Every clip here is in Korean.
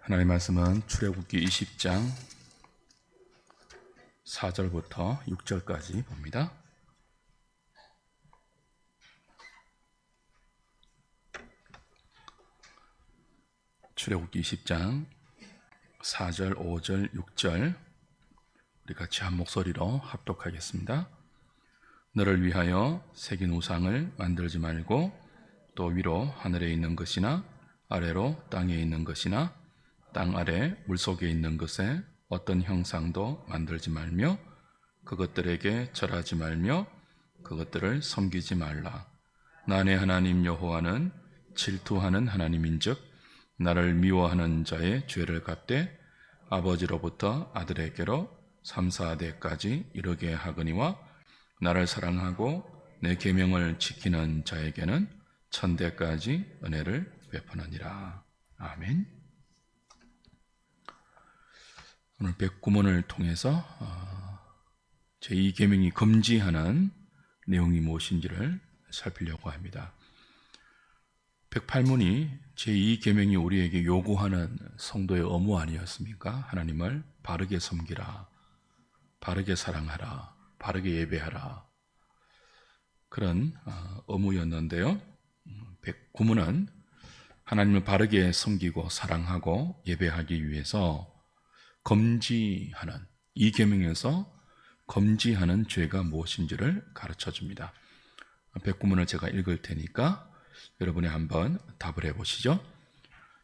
하나님 말씀은 출애굽기 20장 4절부터 6절까지 봅니다. 출애굽기 20장 4절, 5절, 6절 우리 같이 한 목소리로 합독하겠습니다. 너를 위하여 새긴 우상을 만들지 말고 또 위로 하늘에 있는 것이나 아래로 땅에 있는 것이나 땅 아래 물속에 있는 것에 어떤 형상도 만들지 말며 그것들에게 절하지 말며 그것들을 섬기지 말라. 나 내 하나님 여호와는 질투하는 하나님인즉 나를 미워하는 자의 죄를 갚되 아버지로부터 아들에게로 3, 4대까지 이르게 하거니와 나를 사랑하고 내 계명을 지키는 자에게는 1000대까지 은혜를 베푸느니라. 아멘. 오늘 백구문을 통해서 제2계명이 금지하는 내용이 무엇인지를 살피려고 합니다. 108문이 제2계명이 우리에게 요구하는 성도의 의무 아니었습니까? 하나님을 바르게 섬기라, 바르게 사랑하라, 바르게 예배하라, 그런 의무였는데요. 109문은 하나님을 바르게 섬기고 사랑하고 예배하기 위해서 금지하는, 이 계명에서 금지하는 죄가 무엇인지를 가르쳐 줍니다. 109문을 제가 읽을 테니까 여러분이 한번 답을 해보시죠.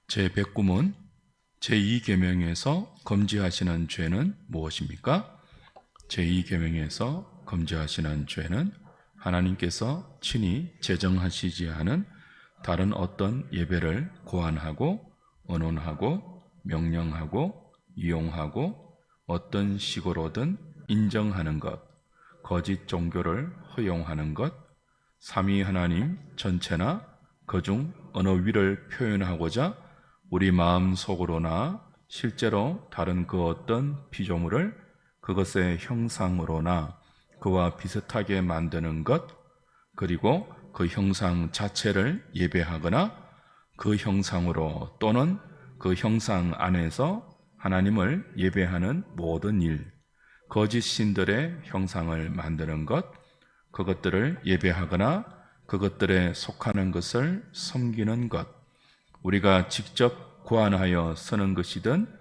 제109문, 제2계명에서 금지하시는 죄는 무엇입니까? 제2계명에서 금지하시는 죄는 하나님께서 친히 제정하시지 않은 다른 어떤 예배를 고안하고 언론하고 명령하고 이용하고 어떤 식으로든 인정하는 것, 거짓 종교를 허용하는 것, 삼위 하나님 전체나 그중 어느 위를 표현하고자 우리 마음속으로나 실제로 다른 그 어떤 피조물을 그것의 형상으로나 그와 비슷하게 만드는 것, 그리고 그 형상 자체를 예배하거나 그 형상으로 또는 그 형상 안에서 하나님을 예배하는 모든 일, 거짓 신들의 형상을 만드는 것, 그것들을 예배하거나 그것들에 속하는 것을 섬기는 것, 우리가 직접 고안하여 쓰는 것이든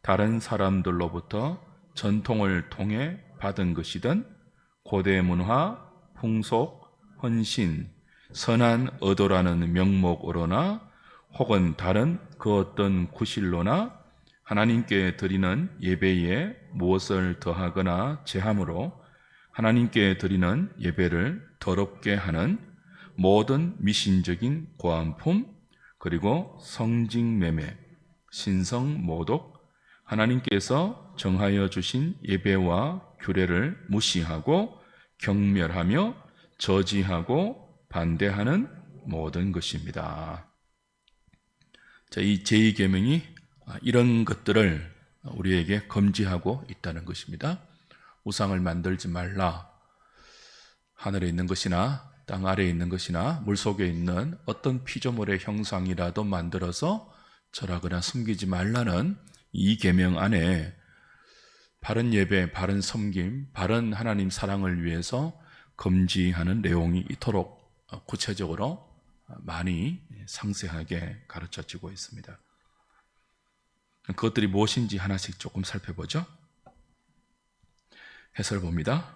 다른 사람들로부터 전통을 통해 받은 것이든 고대 문화, 풍속, 헌신, 선한 의도라는 명목으로나 혹은 다른 그 어떤 구실로나 하나님께 드리는 예배에 무엇을 더하거나 제함으로 하나님께 드리는 예배를 더럽게 하는 모든 미신적인 고안품, 그리고 성직매매, 신성모독, 하나님께서 정하여 주신 예배와 규례를 무시하고 경멸하며 저지하고 반대하는 모든 것입니다. 자, 이 제2계명이 이런 것들을 우리에게 금지하고 있다는 것입니다. 우상을 만들지 말라. 하늘에 있는 것이나 땅 아래에 있는 것이나 물속에 있는 어떤 피조물의 형상이라도 만들어서 절하거나 섬기지 말라는 이 계명 안에 바른 예배, 바른 섬김, 바른 하나님 사랑을 위해서 금지하는 내용이 이토록 구체적으로 많이 상세하게 가르쳐지고 있습니다. 그것들이 무엇인지 하나씩 조금 살펴보죠. 해설 봅니다.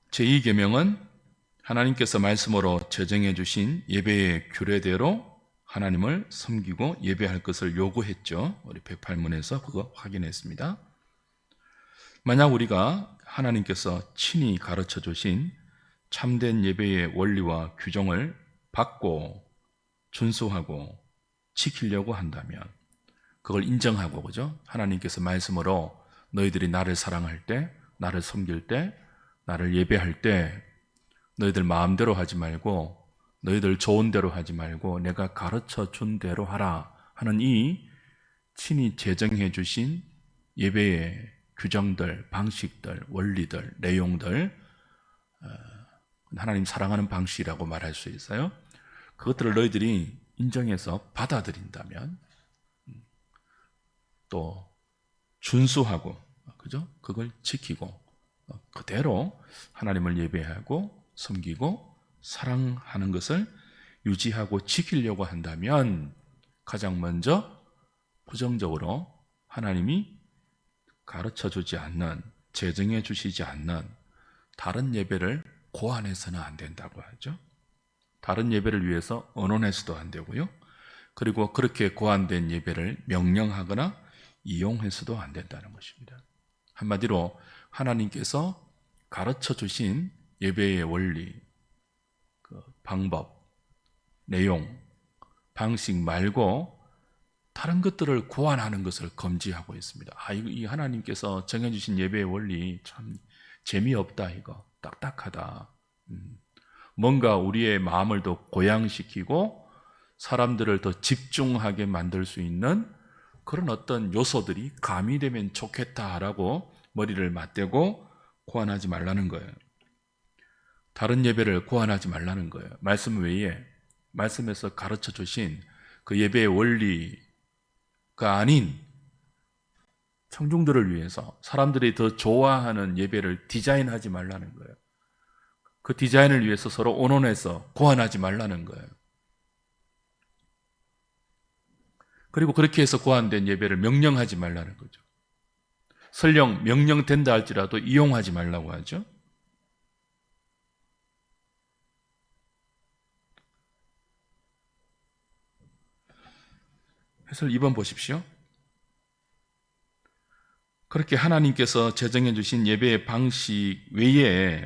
제2계명은 하나님께서 말씀으로 제정해 주신 예배의 규례대로 하나님을 섬기고 예배할 것을 요구했죠. 우리 108문에서 그거 확인했습니다. 만약 우리가 하나님께서 친히 가르쳐 주신 참된 예배의 원리와 규정을 받고 준수하고 지키려고 한다면 그걸 인정하고, 그죠? 하나님께서 말씀으로 너희들이 나를 사랑할 때, 나를 섬길 때, 나를 예배할 때 너희들 마음대로 하지 말고 너희들 좋은 대로 하지 말고 내가 가르쳐 준 대로 하라 하는 이 친히 제정해 주신 예배의 규정들, 방식들, 원리들, 내용들, 하나님 사랑하는 방식이라고 말할 수 있어요. 그것들을 너희들이 인정해서 받아들인다면 또 준수하고 그죠? 그걸 지키고 그대로 하나님을 예배하고 섬기고 사랑하는 것을 유지하고 지키려고 한다면 가장 먼저 부정적으로 하나님이 가르쳐주지 않는, 제정해 주시지 않는 다른 예배를 고안해서는 안 된다고 하죠. 다른 예배를 위해서 언론해서도 안 되고요. 그리고 그렇게 고안된 예배를 명령하거나 이용해서도 안 된다는 것입니다. 한마디로 하나님께서 가르쳐 주신 예배의 원리, 방법, 내용, 방식 말고 다른 것들을 고안하는 것을 금지하고 있습니다. 이 하나님께서 정해주신 예배의 원리 참 재미없다, 이거 딱딱하다. 뭔가 우리의 마음을 더 고양시키고 사람들을 더 집중하게 만들 수 있는 그런 어떤 요소들이 가미되면 좋겠다라고 머리를 맞대고 고안하지 말라는 거예요. 다른 예배를 고안하지 말라는 거예요. 말씀 외에, 말씀에서 가르쳐 주신 그 예배의 원리가 아닌 청중들을 위해서 사람들이 더 좋아하는 예배를 디자인하지 말라는 거예요. 그 디자인을 위해서 서로 온온해서 고안하지 말라는 거예요. 그리고 그렇게 해서 고안된 예배를 명령하지 말라는 거죠. 설령 명령된다 할지라도 이용하지 말라고 하죠. 해설 2번 보십시오. 그렇게 하나님께서 제정해 주신 예배의 방식 외에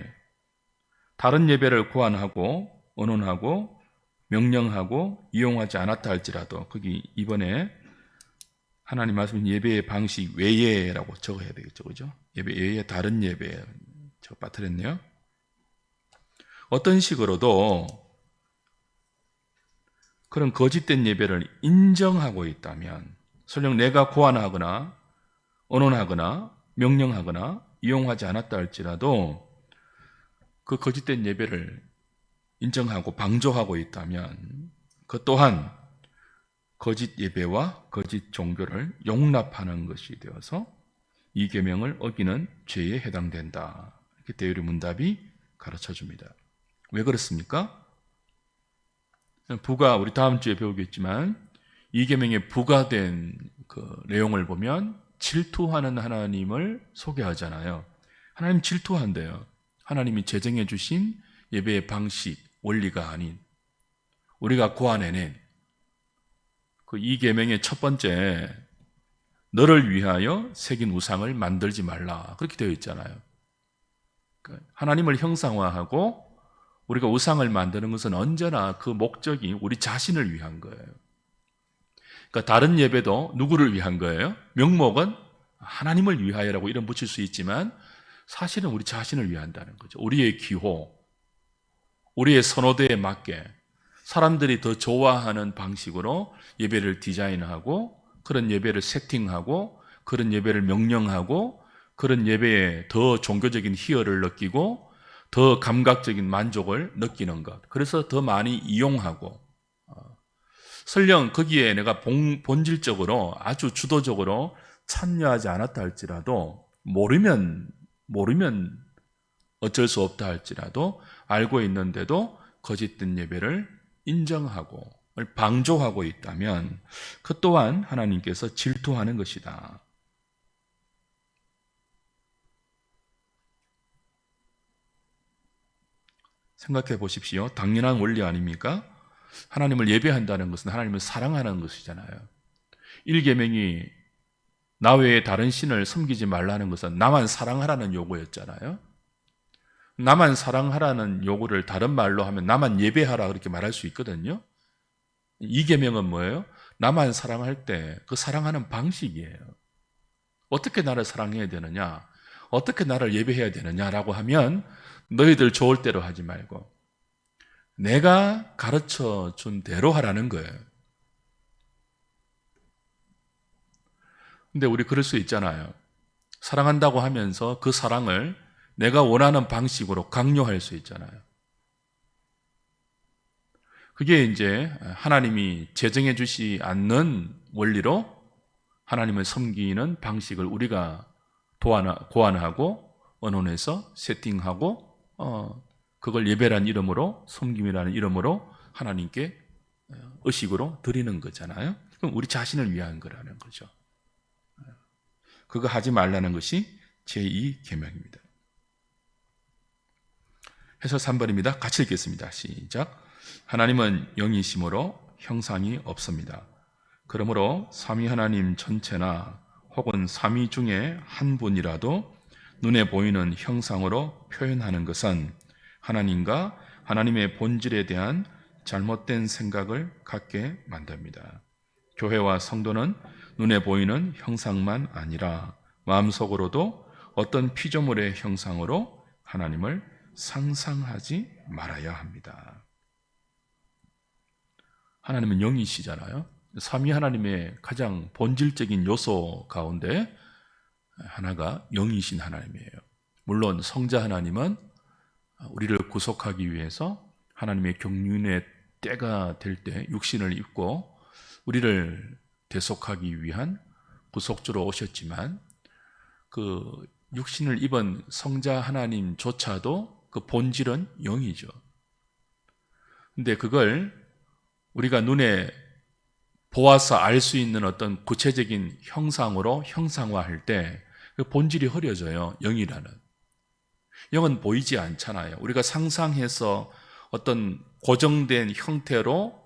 다른 예배를 고안하고 언론하고 명령하고 이용하지 않았다 할지라도 거기 이번에 하나님 말씀 예배의 방식 외에라고 적어야 되겠죠, 그죠? 예배 외에 다른 예배 저 빠뜨렸네요. 어떤 식으로도 그런 거짓된 예배를 인정하고 있다면, 설령 내가 고안하거나 언론하거나 명령하거나 이용하지 않았다 할지라도 그 거짓된 예배를 인정하고 방조하고 있다면 그 또한 거짓 예배와 거짓 종교를 용납하는 것이 되어서 이 계명을 어기는 죄에 해당된다. 이렇게 대유리 문답이 가르쳐 줍니다. 왜 그렇습니까? 부가 우리 다음 주에 배우겠지만 이 계명에 부가된 그 내용을 보면 질투하는 하나님을 소개하잖아요. 하나님 질투한대요. 하나님이 제정해 주신 예배의 방식, 원리가 아닌 우리가 고안해낸 그 이 계명의 첫 번째, 너를 위하여 새긴 우상을 만들지 말라, 그렇게 되어 있잖아요. 하나님을 형상화하고 우리가 우상을 만드는 것은 언제나 그 목적이 우리 자신을 위한 거예요. 그러니까 다른 예배도 누구를 위한 거예요? 명목은 하나님을 위하여라고 이름 붙일 수 있지만 사실은 우리 자신을 위한다는 거죠. 우리의 기호, 우리의 선호도에 맞게 사람들이 더 좋아하는 방식으로 예배를 디자인하고 그런 예배를 세팅하고 그런 예배를 명령하고 그런 예배에 더 종교적인 희열을 느끼고 더 감각적인 만족을 느끼는 것. 그래서 더 많이 이용하고 설령 거기에 내가 본질적으로 아주 주도적으로 참여하지 않았다 할지라도 모르면 어쩔 수 없다 할지라도 알고 있는데도 거짓된 예배를 인정하고 방조하고 있다면 그 또한 하나님께서 질투하는 것이다. 생각해 보십시오. 당연한 원리 아닙니까? 하나님을 예배한다는 것은 하나님을 사랑하는 것이잖아요. 1계명이 나 외에 다른 신을 섬기지 말라는 것은 나만 사랑하라는 요구였잖아요. 나만 사랑하라는 요구를 다른 말로 하면 나만 예배하라 그렇게 말할 수 있거든요. 2계명은 뭐예요? 나만 사랑할 때 그 사랑하는 방식이에요. 어떻게 나를 사랑해야 되느냐, 어떻게 나를 예배해야 되느냐라고 하면 너희들 좋을 대로 하지 말고 내가 가르쳐 준 대로 하라는 거예요. 근데 우리 그럴 수 있잖아요. 사랑한다고 하면서 그 사랑을 내가 원하는 방식으로 강요할 수 있잖아요. 그게 이제 하나님이 제정해 주시 않는 원리로 하나님을 섬기는 방식을 우리가 고안하고 언론에서 세팅하고 그걸 예배라는 이름으로, 섬김이라는 이름으로 하나님께 의식으로 드리는 거잖아요. 그럼 우리 자신을 위한 거라는 거죠. 그거 하지 말라는 것이 제2 계명입니다. 해서 3번입니다. 같이 읽겠습니다. 시작. 하나님은 영이심으로 형상이 없습니다. 그러므로 삼위 하나님 전체나 혹은 삼위 중에 한 분이라도 눈에 보이는 형상으로 표현하는 것은 하나님과 하나님의 본질에 대한 잘못된 생각을 갖게 만듭니다. 교회와 성도는 눈에 보이는 형상만 아니라 마음속으로도 어떤 피조물의 형상으로 하나님을 상상하지 말아야 합니다. 하나님은 영이시잖아요. 삼위 하나님의 가장 본질적인 요소 가운데 하나가 영이신 하나님이에요. 물론 성자 하나님은 우리를 구속하기 위해서 하나님의 경륜의 때가 될 때 육신을 입고 우리를 대속하기 위한 구속주로 오셨지만 그 육신을 입은 성자 하나님조차도 그 본질은 영이죠. 근데 그걸 우리가 눈에 보아서 알 수 있는 어떤 구체적인 형상으로 형상화할 때 그 본질이 흐려져요. 영이라는. 영은 보이지 않잖아요. 우리가 상상해서 어떤 고정된 형태로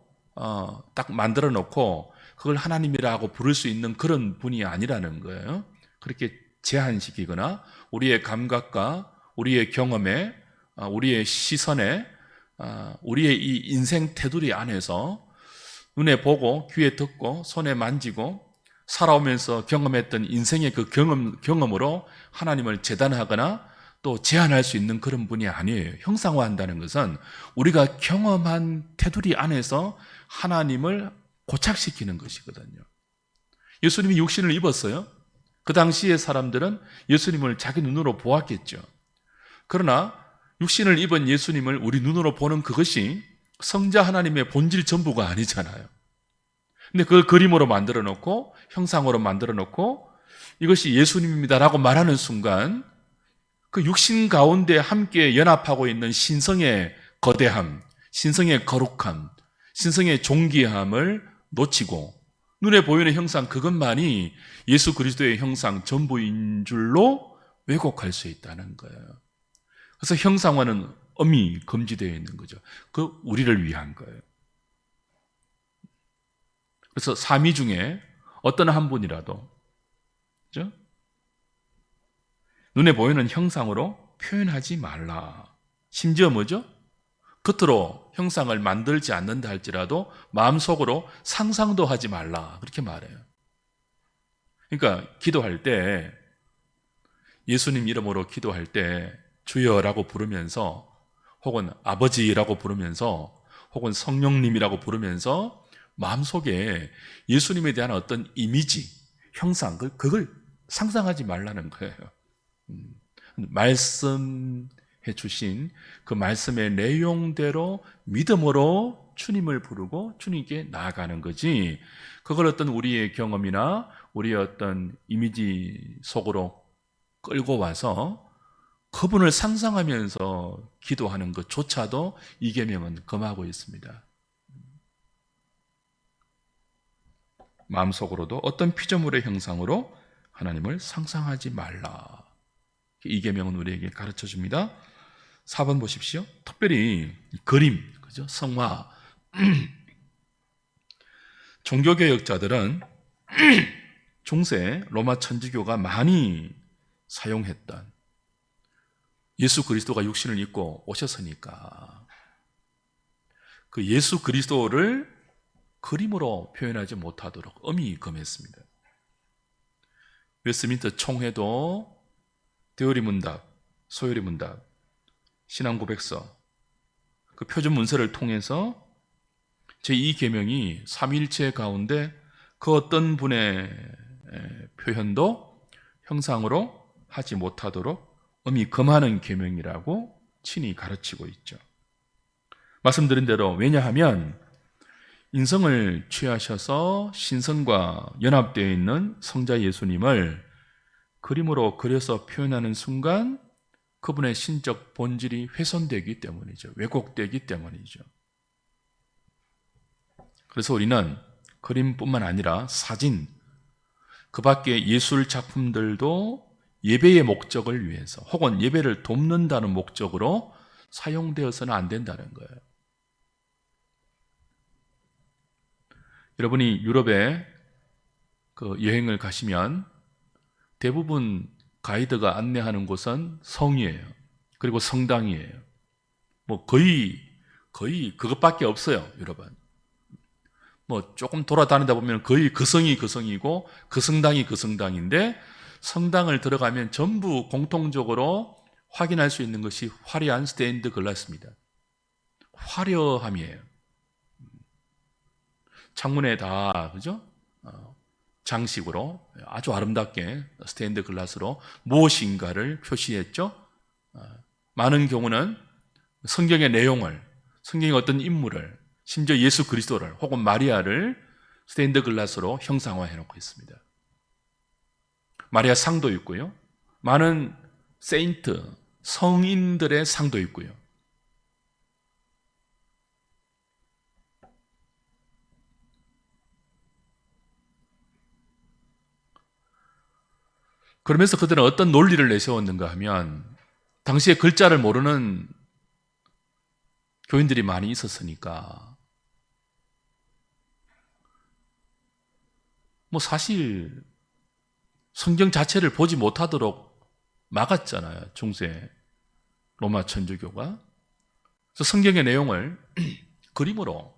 딱 만들어 놓고 그걸 하나님이라고 부를 수 있는 그런 분이 아니라는 거예요. 그렇게 제한시키거나 우리의 감각과 우리의 경험에 우리의 시선에 우리의 이 인생 테두리 안에서 눈에 보고 귀에 듣고 손에 만지고 살아오면서 경험했던 인생의 그 경험으로 하나님을 재단하거나 또 제한할 수 있는 그런 분이 아니에요. 형상화한다는 것은 우리가 경험한 테두리 안에서 하나님을 고착시키는 것이거든요. 예수님이 육신을 입었어요. 그 당시의 사람들은 예수님을 자기 눈으로 보았겠죠. 그러나 육신을 입은 예수님을 우리 눈으로 보는 그것이 성자 하나님의 본질 전부가 아니잖아요. 근데 그걸 그림으로 만들어 놓고 형상으로 만들어 놓고 이것이 예수님입니다라고 말하는 순간 그 육신 가운데 함께 연합하고 있는 신성의 거대함, 신성의 거룩함, 신성의 존귀함을 놓치고 눈에 보이는 형상 그것만이 예수 그리스도의 형상 전부인 줄로 왜곡할 수 있다는 거예요. 그래서 형상화는 엄히 금지되어 있는 거죠. 그 우리를 위한 거예요. 그래서 삼위 중에 어떤 한 분이라도 그렇죠? 눈에 보이는 형상으로 표현하지 말라. 심지어 뭐죠? 겉으로 형상을 만들지 않는다 할지라도 마음속으로 상상도 하지 말라. 그렇게 말해요. 그러니까 기도할 때 예수님 이름으로 기도할 때 주여라고 부르면서 혹은 아버지라고 부르면서 혹은 성령님이라고 부르면서 마음속에 예수님에 대한 어떤 이미지, 형상, 그걸 상상하지 말라는 거예요. 말씀해 주신 그 말씀의 내용대로 믿음으로 주님을 부르고 주님께 나아가는 거지 그걸 어떤 우리의 경험이나 우리의 어떤 이미지 속으로 끌고 와서 그분을 상상하면서 기도하는 것조차도 이 계명은 금하고 있습니다. 마음속으로도 어떤 피조물의 형상으로 하나님을 상상하지 말라. 이 계명은 우리에게 가르쳐 줍니다. 4번 보십시오. 특별히 그림, 그죠? 성화. 종교개혁자들은 중세 로마 천주교가 많이 사용했던 예수 그리스도가 육신을 입고 오셨으니까 그 예수 그리스도를 그림으로 표현하지 못하도록 엄히 금했습니다. 웨스민스터 총회도 데어리 문답, 소요리 문답, 신앙고백서 그 표준 문서를 통해서 제2 계명이 삼위일체 가운데 그 어떤 분의 표현도 형상으로 하지 못하도록 엄히 금하는 계명이라고 친히 가르치고 있죠. 말씀드린 대로 왜냐하면 인성을 취하셔서 신성과 연합되어 있는 성자 예수님을 그림으로 그려서 표현하는 순간 그분의 신적 본질이 훼손되기 때문이죠. 왜곡되기 때문이죠. 그래서 우리는 그림뿐만 아니라 사진, 그 밖에 예술 작품들도 예배의 목적을 위해서 혹은 예배를 돕는다는 목적으로 사용되어서는 안 된다는 거예요. 여러분이 유럽에 여행을 가시면 대부분 가이드가 안내하는 곳은 성이에요. 그리고 성당이에요. 거의 그것밖에 없어요, 유럽은. 조금 돌아다니다 보면 거의 그 성이 그 성이고 그 성당이 그 성당인데, 성당을 들어가면 전부 공통적으로 확인할 수 있는 것이 화려한 스테인드 글라스입니다. 화려함이에요. 창문에 다, 그죠? 장식으로 아주 아름답게 스테인드 글라스로 무엇인가를 표시했죠. 많은 경우는 성경의 내용을, 성경의 어떤 인물을, 심지어 예수 그리스도를 혹은 마리아를 스테인드 글라스로 형상화해 놓고 있습니다. 마리아 상도 있고요. 많은 세인트, 성인들의 상도 있고요. 그러면서 그들은 어떤 논리를 내세웠는가 하면, 당시에 글자를 모르는 교인들이 많이 있었으니까 사실 성경 자체를 보지 못하도록 막았잖아요, 중세 로마 천주교가. 그래서 성경의 내용을 그림으로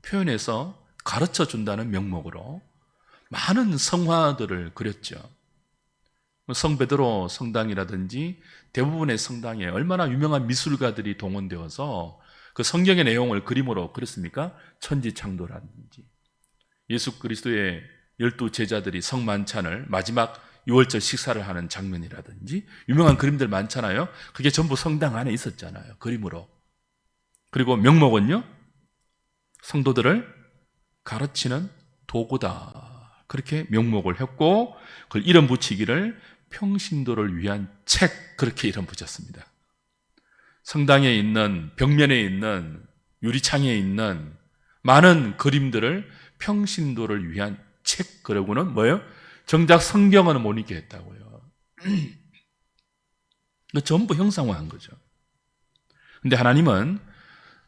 표현해서 가르쳐 준다는 명목으로 많은 성화들을 그렸죠. 성 베드로 성당이라든지 대부분의 성당에 얼마나 유명한 미술가들이 동원되어서 그 성경의 내용을 그림으로 그렸습니까? 천지창조라든지 예수 그리스도의 12 제자들이 성만찬을 마지막 6월절 식사를 하는 장면이라든지 유명한 그림들 많잖아요. 그게 전부 성당 안에 있었잖아요, 그림으로. 그리고 명목은요, 성도들을 가르치는 도구다, 그렇게 명목을 했고, 그걸 이름 붙이기를 평신도를 위한 책, 그렇게 이름 붙였습니다. 성당에 있는, 벽면에 있는, 유리창에 있는 많은 그림들을 평신도를 위한 책, 그러고는 뭐예요? 정작 성경은 못 읽게 했다고요. 전부 형상화한 거죠. 근데 하나님은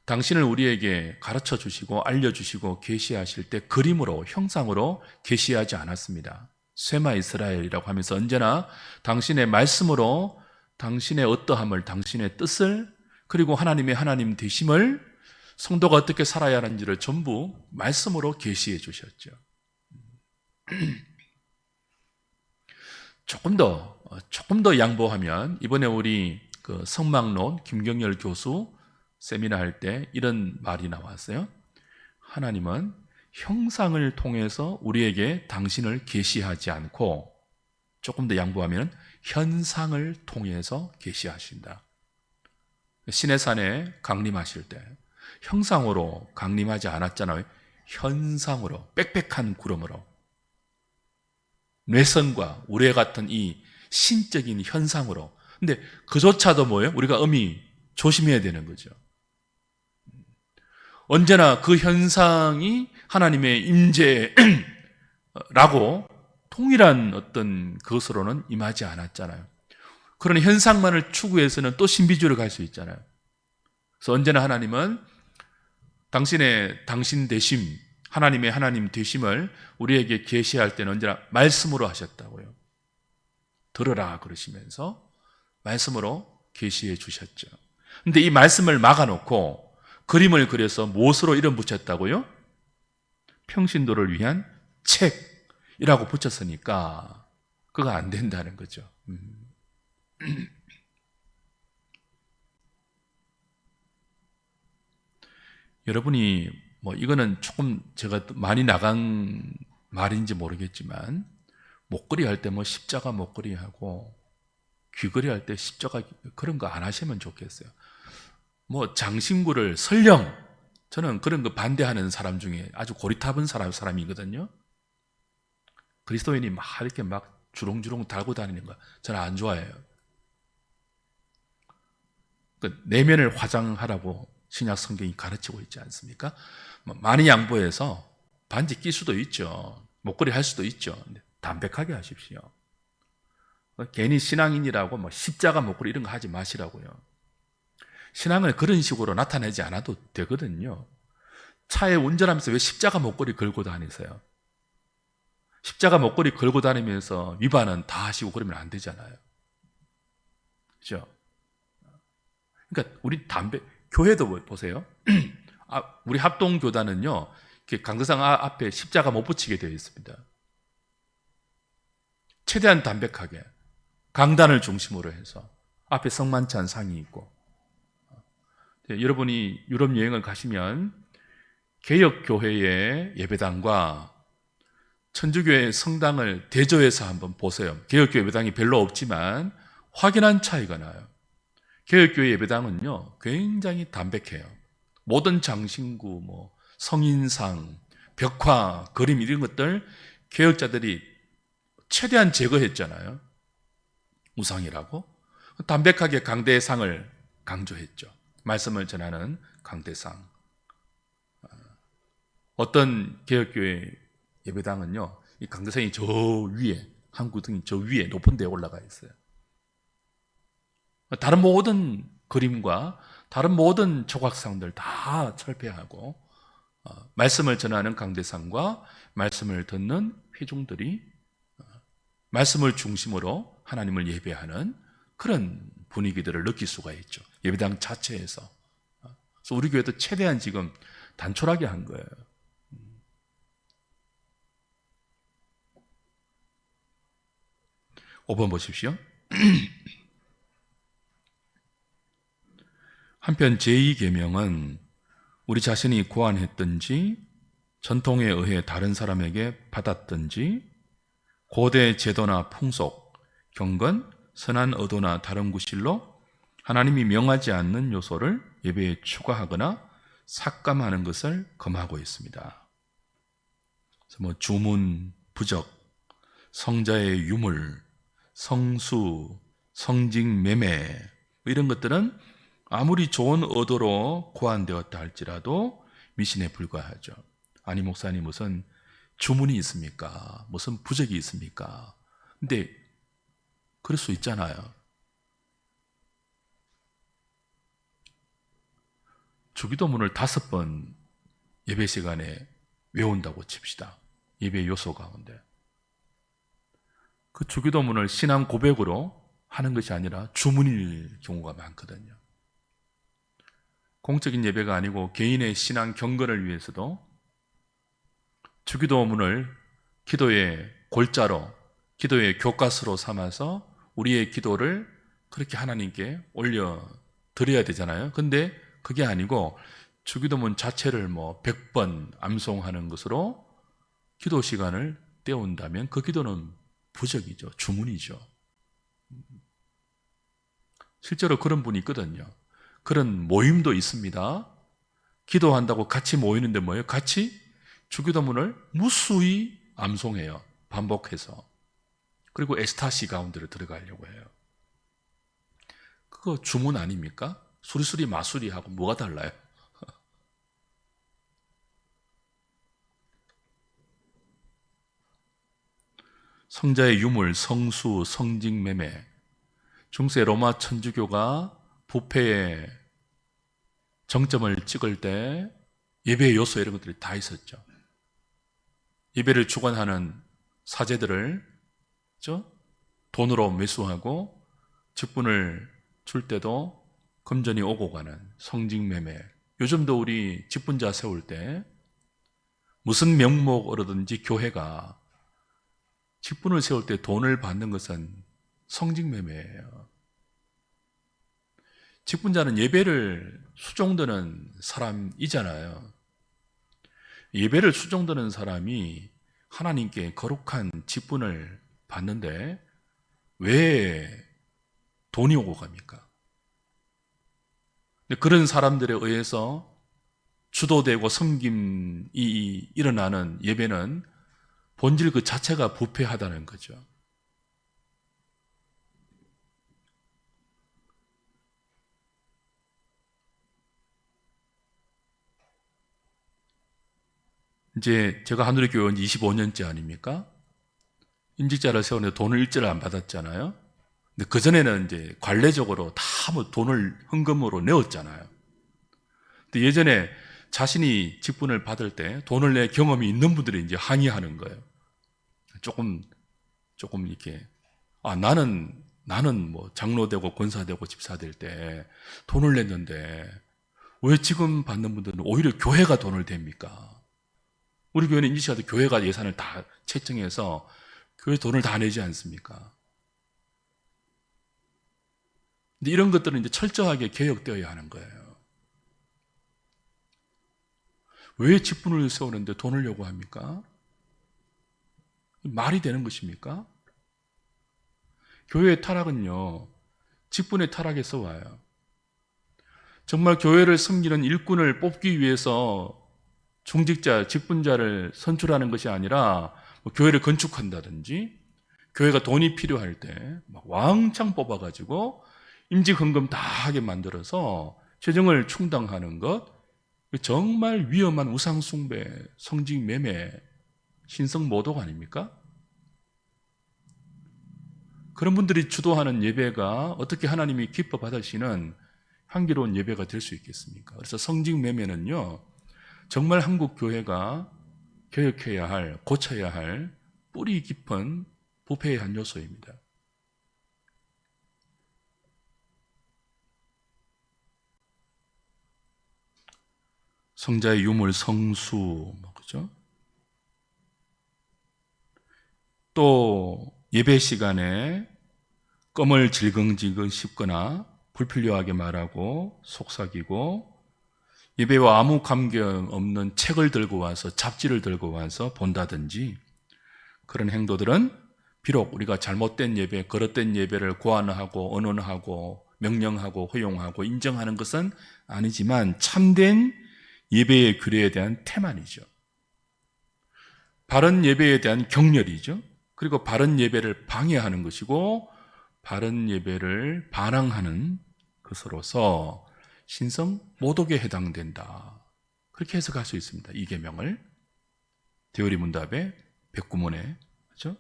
당신을 우리에게 가르쳐 주시고 알려주시고 계시하실 때 그림으로, 형상으로 계시하지 않았습니다. 쇠마 이스라엘이라고 하면서 언제나 당신의 말씀으로 당신의 어떠함을, 당신의 뜻을, 그리고 하나님의 하나님 되심을, 성도가 어떻게 살아야 하는지를 전부 말씀으로 계시해 주셨죠. 조금 더 양보하면, 이번에 우리 그 성막론 김경열 교수 세미나 할 때 이런 말이 나왔어요. 하나님은 형상을 통해서 우리에게 당신을 계시하지 않고, 조금 더 양보하면 현상을 통해서 계시하신다. 시내산에 강림하실 때 형상으로 강림하지 않았잖아요. 현상으로, 빽빽한 구름으로, 뇌선과 우레 같은 이 신적인 현상으로. 근데 그조차도 뭐예요? 우리가 엄히 조심해야 되는 거죠. 언제나 그 현상이 하나님의 임재라고 동일한 어떤 것으로는 임하지 않았잖아요. 그런 현상만을 추구해서는 또 신비주의로 갈 수 있잖아요. 그래서 언제나 하나님은 당신 되심, 하나님의 하나님 되심을 우리에게 계시할 때는 언제나 말씀으로 하셨다고요. 들으라 그러시면서 말씀으로 계시해 주셨죠. 근데 이 말씀을 막아놓고 그림을 그려서 무엇으로 이름 붙였다고요? 평신도를 위한 책이라고 붙였으니까 그거 안 된다는 거죠. 여러분이 이거는 조금 제가 많이 나간 말인지 모르겠지만, 목걸이 할 때 십자가 목걸이 하고 귀걸이 할 때 십자가, 그런 거 안 하시면 좋겠어요. 장신구를 설령 저는 그런 거 반대하는 사람 중에 아주 고리타분 사람이거든요. 그리스도인이 막 이렇게 막 주렁주렁 달고 다니는 거 저는 안 좋아해요. 그 내면을 화장하라고 신약 성경이 가르치고 있지 않습니까? 많이 양보해서 반지 낄 수도 있죠. 목걸이 할 수도 있죠. 근데 담백하게 하십시오. 괜히 신앙인이라고 뭐 십자가 목걸이 이런 거 하지 마시라고요. 신앙을 그런 식으로 나타내지 않아도 되거든요. 차에 운전하면서 왜 십자가 목걸이 걸고 다니세요? 십자가 목걸이 걸고 다니면서 위반은 다 하시고 그러면 안 되잖아요. 그죠? 그러니까 우리 교회도 보세요. 우리 합동교단은요, 강대상 앞에 십자가 못 붙이게 되어 있습니다. 최대한 담백하게 강단을 중심으로 해서 앞에 성만찬 상이 있고. 여러분이 유럽 여행을 가시면 개혁교회의 예배당과 천주교의 성당을 대조해서 한번 보세요. 개혁교회 예배당이 별로 없지만 확연한 차이가 나요. 개혁교회 예배당은요, 굉장히 담백해요. 모든 장신구, 성인상, 벽화, 그림 이런 것들 개혁자들이 최대한 제거했잖아요. 우상이라고. 담백하게 강대상을 강조했죠. 말씀을 전하는 강대상. 어떤 개혁교회 예배당은요, 이 강대상이 저 위에, 한 구덩이 저 위에 높은 데에 올라가 있어요. 다른 모든 그림과 다른 모든 조각상들 다 철폐하고 말씀을 전하는 강대상과 말씀을 듣는 회중들이 말씀을 중심으로 하나님을 예배하는 그런 분위기들을 느낄 수가 있죠. 예배당 자체에서. 그래서 우리 교회도 최대한 지금 단촐하게 한 거예요. 5번 보십시오. 한편 제2계명은 우리 자신이 고안했든지 전통에 의해 다른 사람에게 받았든지 고대 제도나 풍속, 경건, 선한 의도나 다른 구실로 하나님이 명하지 않는 요소를 예배에 추가하거나 삭감하는 것을 금하고 있습니다. 그래서 주문, 부적, 성자의 유물, 성수, 성직 매매 이런 것들은 아무리 좋은 의도로 고안되었다 할지라도 미신에 불과하죠. 아니 목사님 무슨 주문이 있습니까? 무슨 부적이 있습니까? 근데 그럴 수 있잖아요. 주기도문을 5번 예배 시간에 외운다고 칩시다. 예배 요소 가운데. 그 주기도문을 신앙 고백으로 하는 것이 아니라 주문일 경우가 많거든요. 공적인 예배가 아니고 개인의 신앙 경건을 위해서도 주기도문을 기도의 골자로, 기도의 교과서로 삼아서 우리의 기도를 그렇게 하나님께 올려 드려야 되잖아요. 근데 그게 아니고 주기도문 자체를 100번 암송하는 것으로 기도 시간을 때운다면 그 기도는 부적이죠. 주문이죠. 실제로 그런 분이 있거든요. 그런 모임도 있습니다. 기도한다고 같이 모이는데 뭐예요? 같이 주기도문을 무수히 암송해요. 반복해서. 그리고 에스타시 가운데로 들어가려고 해요. 그거 주문 아닙니까? 수리수리 마수리하고 뭐가 달라요? 성자의 유물, 성수, 성직매매. 중세 로마 천주교가 부패의 정점을 찍을 때 예배의 요소 이런 것들이 다 있었죠. 예배를 주관하는 사제들을 돈으로 매수하고 직분을 줄 때도 금전이 오고 가는 성직매매. 요즘도 우리 직분자 세울 때 무슨 명목으로든지 교회가 직분을 세울 때 돈을 받는 것은 성직매매예요. 직분자는 예배를 수종드는 사람이잖아요. 예배를 수종드는 사람이 하나님께 거룩한 직분을 받는데 왜 돈이 오고 갑니까? 그런 사람들에 의해서 주도되고 섬김이 일어나는 예배는 본질 그 자체가 부패하다는 거죠. 이제 제가 하늘의 교회 온 25년째 아닙니까? 임직자를 세우는데 돈을 일제를 안 받았잖아요. 근데 그전에는 이제 관례적으로 다 뭐 돈을 헌금으로 내었잖아요. 근데 예전에 자신이 직분을 받을 때 돈을 내 경험이 있는 분들이 이제 항의하는 거예요. 조금 이렇게, 나는 뭐 장로되고 권사되고 집사될 때 돈을 냈는데 왜 지금 받는 분들은 오히려 교회가 돈을 댑니까? 우리 교회는 임시시간에 교회가 예산을 다 채정해서 교회 돈을 다 내지 않습니까? 근데 이런 것들은 이제 철저하게 개혁되어야 하는 거예요. 왜 직분을 세우는데 돈을 요구합니까? 말이 되는 것입니까? 교회의 타락은요, 직분의 타락에서 와요. 정말 교회를 섬기는 일꾼을 뽑기 위해서 중직자, 직분자를 선출하는 것이 아니라 뭐 교회를 건축한다든지 교회가 돈이 필요할 때 막 왕창 뽑아가지고 임직 헌금 다 하게 만들어서 재정을 충당하는 것, 정말 위험한 우상숭배, 성직 매매, 신성 모독 아닙니까? 그런 분들이 주도하는 예배가 어떻게 하나님이 기뻐 받으시는 향기로운 예배가 될 수 있겠습니까? 그래서 성직 매매는요, 정말 한국 교회가 개혁해야 할, 고쳐야 할 뿌리 깊은 부패의 한 요소입니다. 성자의 유물, 성수, 그죠? 또 예배 시간에 껌을 질겅질겅 씹거나 불필요하게 말하고 속삭이고 예배와 아무 관계없는 책을 들고 와서 잡지를 들고 와서 본다든지 그런 행도들은 비록 우리가 잘못된 예배, 거릇된 예배를 고안하고 언언하고 명령하고 허용하고 인정하는 것은 아니지만 참된 예배의 규례에 대한 태만이죠. 바른 예배에 대한 경멸이죠. 그리고 바른 예배를 방해하는 것이고 바른 예배를 반항하는 것으로서 신성 모독에 해당된다. 그렇게 해석할 수 있습니다. 이 계명을 대어리 문답의 109문에 그렇죠?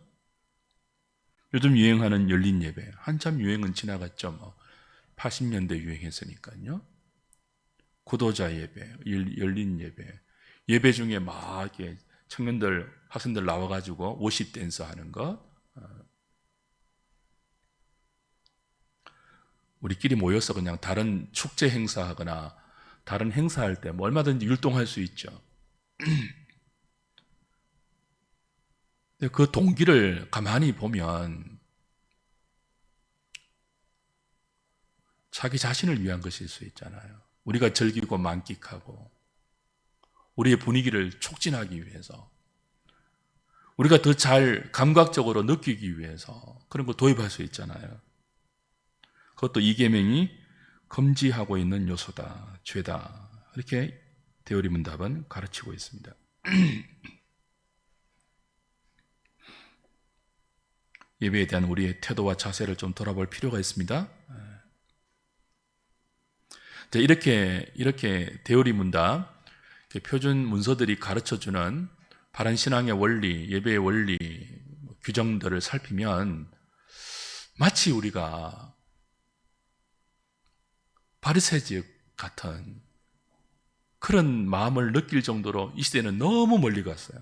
요즘 유행하는 열린 예배, 한참 유행은 지나갔죠. 뭐 80년대 유행했으니까요. 구도자 예배, 열린 예배, 예배 중에 막 이렇게 청년들, 학생들 나와가지고 워십 댄스 하는 것, 우리끼리 모여서 그냥 다른 축제 행사하거나 다른 행사할 때 뭐 얼마든지 율동할 수 있죠. 근데 그 동기를 가만히 보면 자기 자신을 위한 것일 수 있잖아요. 우리가 즐기고 만끽하고 우리의 분위기를 촉진하기 위해서 우리가 더 잘 감각적으로 느끼기 위해서 그런 거 도입할 수 있잖아요. 그것도 이 계명이 금지하고 있는 요소다, 죄다. 이렇게 대어리 문답은 가르치고 있습니다. 예배에 대한 우리의 태도와 자세를 좀 돌아볼 필요가 있습니다. 이렇게 대어리 문답, 표준 문서들이 가르쳐주는 바른 신앙의 원리, 예배의 원리, 규정들을 살피면 마치 우리가 바리새적 같은 그런 마음을 느낄 정도로 이 시대는 너무 멀리 갔어요.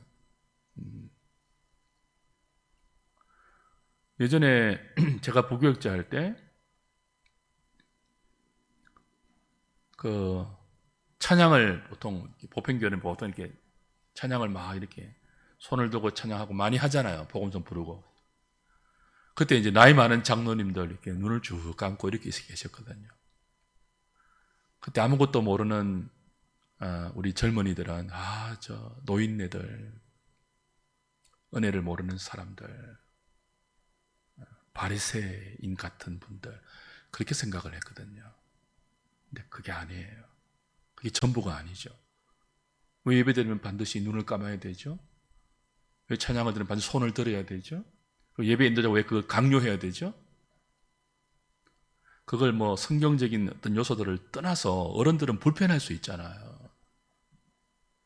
예전에 제가 부교육자 할 때 그 찬양을 보통 보편교회는 보통 이렇게 찬양을 막 이렇게 손을 들고 찬양하고 많이 하잖아요. 복음성 부르고. 그때 이제 나이 많은 장로님들 이렇게 눈을 쭉 감고 이렇게 계셨거든요. 그때 아무것도 모르는 우리 젊은이들은 저 노인네들, 은혜를 모르는 사람들, 바리새인 같은 분들 그렇게 생각을 했거든요. 근데 그게 아니에요. 그게 전부가 아니죠. 왜 예배드리면 반드시 눈을 감아야 되죠? 왜 찬양을 드리면 반드시 손을 들어야 되죠? 예배 인도자가 왜 그걸 강요해야 되죠? 그걸 뭐 성경적인 어떤 요소들을 떠나서 어른들은 불편할 수 있잖아요.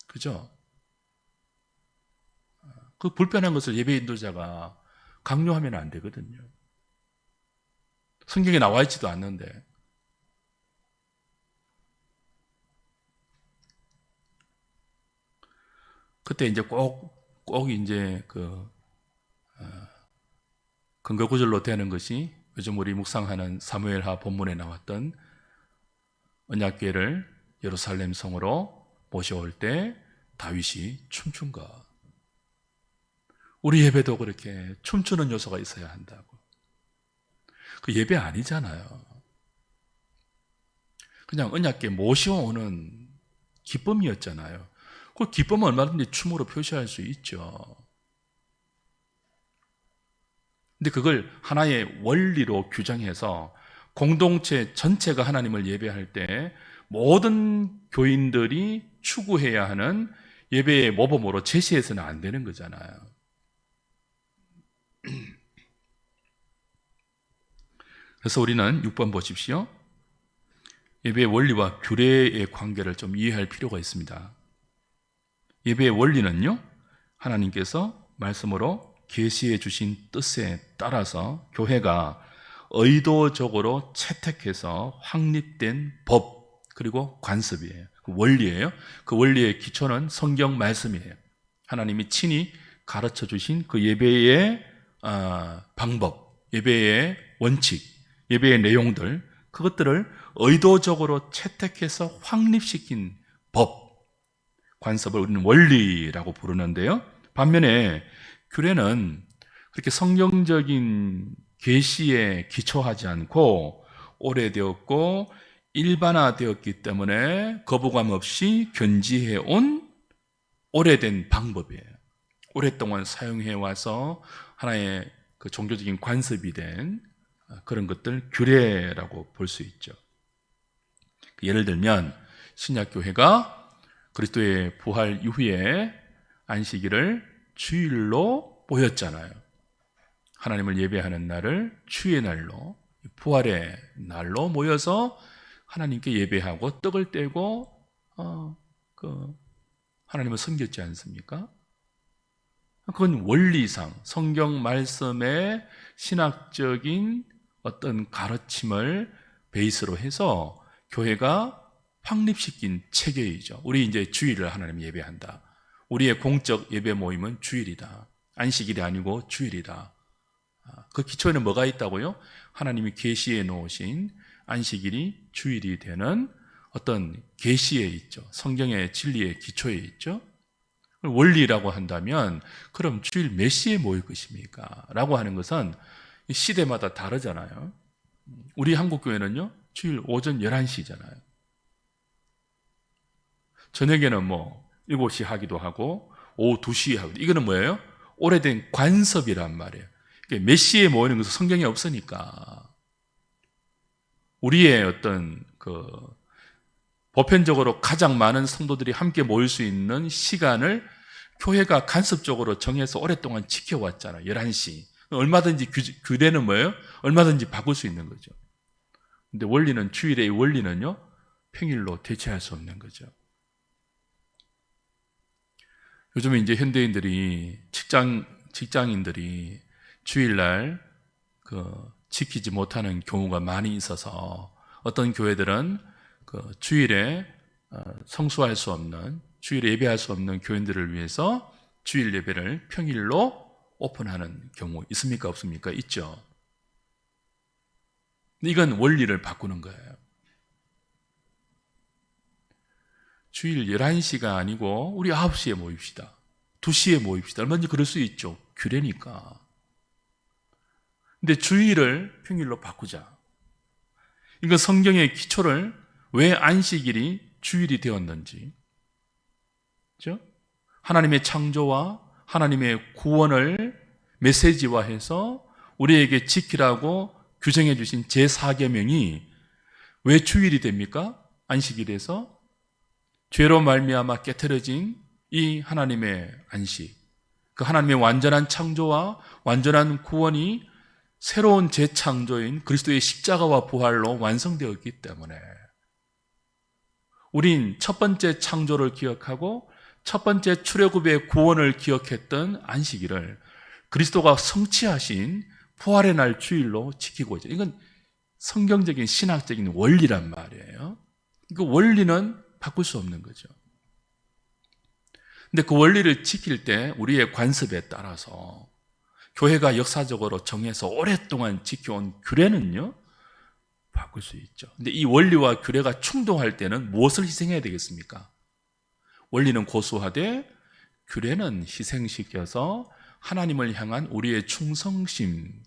그죠? 그 불편한 것을 예배 인도자가 강요하면 안 되거든요. 성경에 나와 있지도 않는데. 그때 이제 꼭 이제 근거 구절로 되는 것이 요즘 우리 묵상하는 사무엘하 본문에 나왔던 언약궤를 예루살렘 성으로 모셔올 때 다윗이 춤춘 것. 우리 예배도 그렇게 춤추는 요소가 있어야 한다고. 그 예배 아니잖아요. 그냥 언약궤 모셔오는 기쁨이었잖아요. 그 기쁨은 얼마든지 춤으로 표시할 수 있죠. 근데 그걸 하나의 원리로 규정해서 공동체 전체가 하나님을 예배할 때 모든 교인들이 추구해야 하는 예배의 모범으로 제시해서는 안 되는 거잖아요. 그래서 우리는 6번 보십시오. 예배의 원리와 규례의 관계를 좀 이해할 필요가 있습니다. 예배의 원리는요, 하나님께서 말씀으로 계시해 주신 뜻에 따라서 교회가 의도적으로 채택해서 확립된 법 그리고 관습이에요. 그 원리예요. 그 원리의 기초는 성경 말씀이에요. 하나님이 친히 가르쳐 주신 그 예배의 방법, 예배의 원칙, 예배의 내용들, 그것들을 의도적으로 채택해서 확립시킨 법, 관습을 우리는 원리라고 부르는데요. 반면에 규례는 그렇게 성경적인 계시에 기초하지 않고 오래되었고 일반화되었기 때문에 거부감 없이 견지해온 오래된 방법이에요. 오랫동안 사용해와서 하나의 그 종교적인 관습이 된 그런 것들 규례라고 볼 수 있죠. 예를 들면 신약교회가 그리스도의 부활 이후에 안식일을 주일로 모였잖아요. 하나님을 예배하는 날을 주의 날로, 부활의 날로 모여서 하나님께 예배하고 떡을 떼고 하나님을 섬겼지 않습니까? 그건 원리상 성경 말씀의 신학적인 어떤 가르침을 베이스로 해서 교회가 확립시킨 체계이죠. 우리 이제 주일을 하나님 예배한다. 우리의 공적 예배 모임은 주일이다. 안식일이 아니고 주일이다. 그 기초에는 뭐가 있다고요? 하나님이 계시해 놓으신 안식일이 주일이 되는 어떤 계시에 있죠. 성경의 진리의 기초에 있죠. 원리라고 한다면 그럼 주일 몇 시에 모일 것입니까? 라고 하는 것은 시대마다 다르잖아요. 우리 한국교회는요, 주일 오전 11시잖아요. 저녁에는 뭐 7시 하기도 하고 오후 2시에 하기도. 이거는 뭐예요? 오래된 관습이란 말이에요. 몇 시에 모이는 것은 성경에 없으니까 우리의 어떤 보편적으로 가장 많은 성도들이 함께 모일 수 있는 시간을 교회가 간섭적으로 정해서 오랫동안 지켜왔잖아요. 11시. 얼마든지 규례는 뭐예요? 얼마든지 바꿀 수 있는 거죠. 근데 원리는, 주일의 원리는요, 평일로 대체할 수 없는 거죠. 요즘에 이제 현대인들이, 직장인들이 주일날 지키지 못하는 경우가 많이 있어서 어떤 교회들은 주일에 성수할 수 없는, 주일에 예배할 수 없는 교인들을 위해서 주일 예배를 평일로 오픈하는 경우 있습니까? 없습니까? 있죠. 이건 원리를 바꾸는 거예요. 주일 11시가 아니고 우리 9시에 모입시다. 2시에 모입시다. 얼마든지 그럴 수 있죠. 규례니까. 근데 주일을 평일로 바꾸자. 이거 성경의 기초를 왜 안식일이 주일이 되었는지, 그렇죠? 하나님의 창조와 하나님의 구원을 메시지화해서 우리에게 지키라고 규정해 주신 제4계명이 왜 주일이 됩니까? 안식일에서 죄로 말미암아 깨트려진 이 하나님의 안식, 그 하나님의 완전한 창조와 완전한 구원이 새로운 재창조인 그리스도의 십자가와 부활로 완성되었기 때문에 우린 첫 번째 창조를 기억하고 첫 번째 출애굽의 구원을 기억했던 안식일을 그리스도가 성취하신 부활의 날 주일로 지키고 있죠. 이건 성경적인 신학적인 원리란 말이에요. 그 원리는 바꿀 수 없는 거죠. 근데 그 원리를 지킬 때 우리의 관습에 따라서 교회가 역사적으로 정해서 오랫동안 지켜온 규례는요, 바꿀 수 있죠. 근데 이 원리와 규례가 충돌할 때는 무엇을 희생해야 되겠습니까? 원리는 고수하되 규례는 희생시켜서 하나님을 향한 우리의 충성심,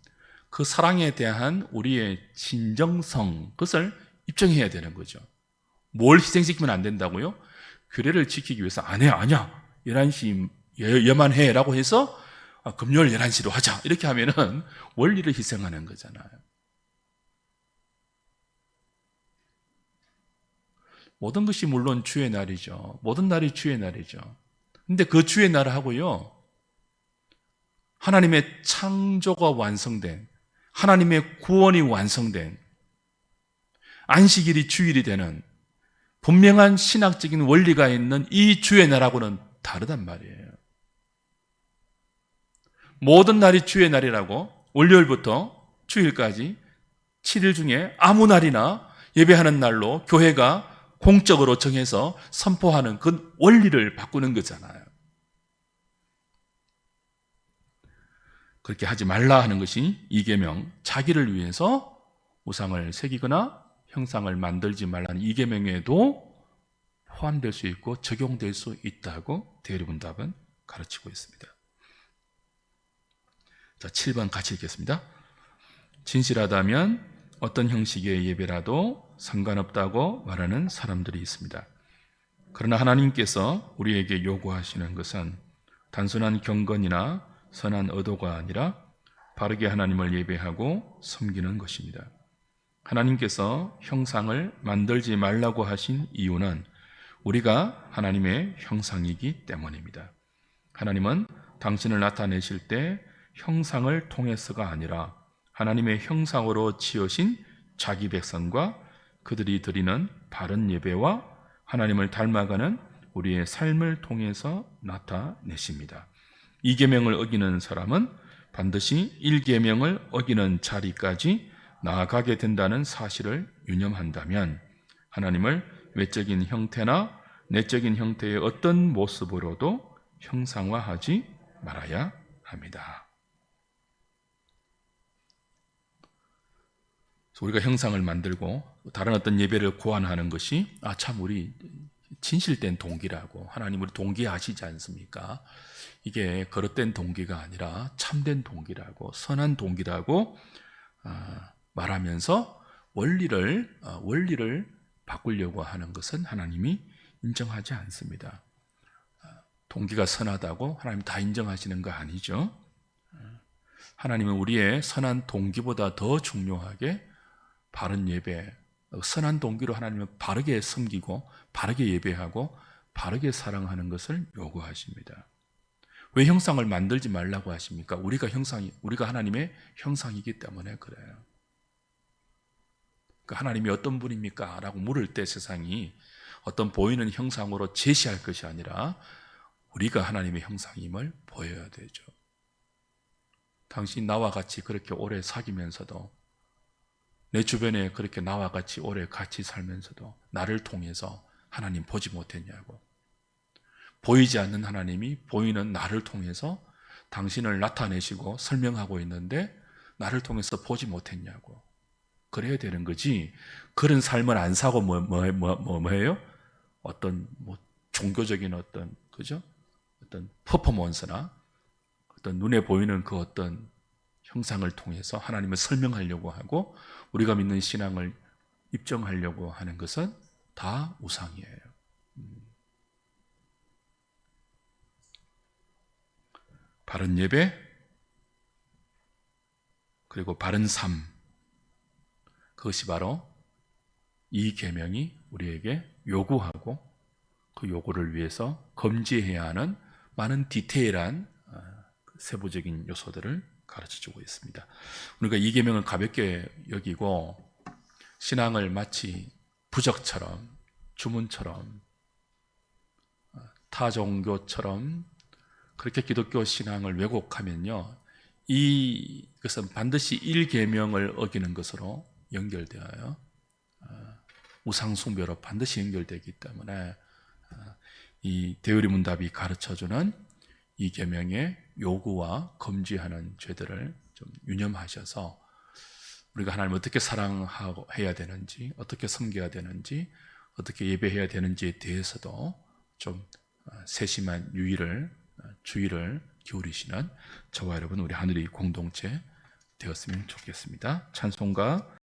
그 사랑에 대한 우리의 진정성, 그것을 입증해야 되는 거죠. 뭘 희생시키면 안 된다고요? 규례를 지키기 위해서 아니야 11시 만 해라고 해서 금요일 11시로 하자 이렇게 하면은 원리를 희생하는 거잖아요. 모든 것이 물론 주의 날이죠. 모든 날이 주의 날이죠. 근데 그 주의 날을 하고요, 하나님의 창조가 완성된, 하나님의 구원이 완성된 안식일이 주일이 되는 분명한 신학적인 원리가 있는 이 주의 날하고는 다르단 말이에요. 모든 날이 주의 날이라고 월요일부터 주일까지 7일 중에 아무 날이나 예배하는 날로 교회가 공적으로 정해서 선포하는 그 원리를 바꾸는 거잖아요. 그렇게 하지 말라 하는 것이 이 계명, 자기를 위해서 우상을 새기거나 형상을 만들지 말라는 이 계명에도 포함될 수 있고 적용될 수 있다고 대리문답은 가르치고 있습니다. 자, 7번 같이 읽겠습니다. 진실하다면 어떤 형식의 예배라도 상관없다고 말하는 사람들이 있습니다. 그러나 하나님께서 우리에게 요구하시는 것은 단순한 경건이나 선한 의도가 아니라 바르게 하나님을 예배하고 섬기는 것입니다. 하나님께서 형상을 만들지 말라고 하신 이유는 우리가 하나님의 형상이기 때문입니다. 하나님은 당신을 나타내실 때 형상을 통해서가 아니라 하나님의 형상으로 지으신 자기 백성과 그들이 드리는 바른 예배와 하나님을 닮아가는 우리의 삶을 통해서 나타내십니다. 이 계명을 어기는 사람은 반드시 1계명을 어기는 자리까지 나아가게 된다는 사실을 유념한다면 하나님을 외적인 형태나 내적인 형태의 어떤 모습으로도 형상화하지 말아야 합니다. 우리가 형상을 만들고 다른 어떤 예배를 고안하는 것이 참 우리 진실된 동기라고, 하나님 우리 동기 아시지 않습니까? 이게 거릇된 동기가 아니라 참된 동기라고, 선한 동기라고 말하면서 원리를 바꾸려고 하는 것은 하나님이 인정하지 않습니다. 동기가 선하다고 하나님 다 인정하시는 거 아니죠. 하나님은 우리의 선한 동기보다 더 중요하게 바른 예배, 선한 동기로 하나님을 바르게 섬기고 바르게 예배하고 바르게 사랑하는 것을 요구하십니다. 왜 형상을 만들지 말라고 하십니까? 우리가 하나님의 형상이기 때문에 그래요. 하나님이 어떤 분입니까? 라고 물을 때 세상이 어떤 보이는 형상으로 제시할 것이 아니라 우리가 하나님의 형상임을 보여야 되죠. 당신 나와 같이 그렇게 오래 사귀면서도, 내 주변에 그렇게 나와 같이 오래 같이 살면서도 나를 통해서 하나님 보지 못했냐고. 보이지 않는 하나님이 보이는 나를 통해서 당신을 나타내시고 설명하고 있는데 나를 통해서 보지 못했냐고. 그래야 되는 거지. 그런 삶을 안 사고 뭐예요? 어떤 종교적인 그죠? 어떤 퍼포먼스나 어떤 눈에 보이는 그 어떤 형상을 통해서 하나님을 설명하려고 하고 우리가 믿는 신앙을 입증하려고 하는 것은 다 우상이에요. 바른 예배, 그리고 바른 삶, 그것이 바로 이 계명이 우리에게 요구하고 그 요구를 위해서 검지해야 하는 많은 디테일한 세부적인 요소들을 가르쳐주고 있습니다. 우리가 이 계명을 가볍게 여기고 신앙을 마치 부적처럼, 주문처럼, 타 종교처럼 그렇게 기독교 신앙을 왜곡하면요, 이것은 반드시 1계명을 어기는 것으로 연결되어요. 우상숭배로 반드시 연결되기 때문에 이 대의문답이 가르쳐주는 이 계명의 요구와 금지하는 죄들을 좀 유념하셔서 우리가 하나님을 어떻게 사랑해야 되는지, 어떻게 섬겨야 되는지, 어떻게 예배해야 되는지에 대해서도 좀 세심한 주의를 기울이시는 저와 여러분 우리 하늘의 공동체 되었으면 좋겠습니다. 찬송가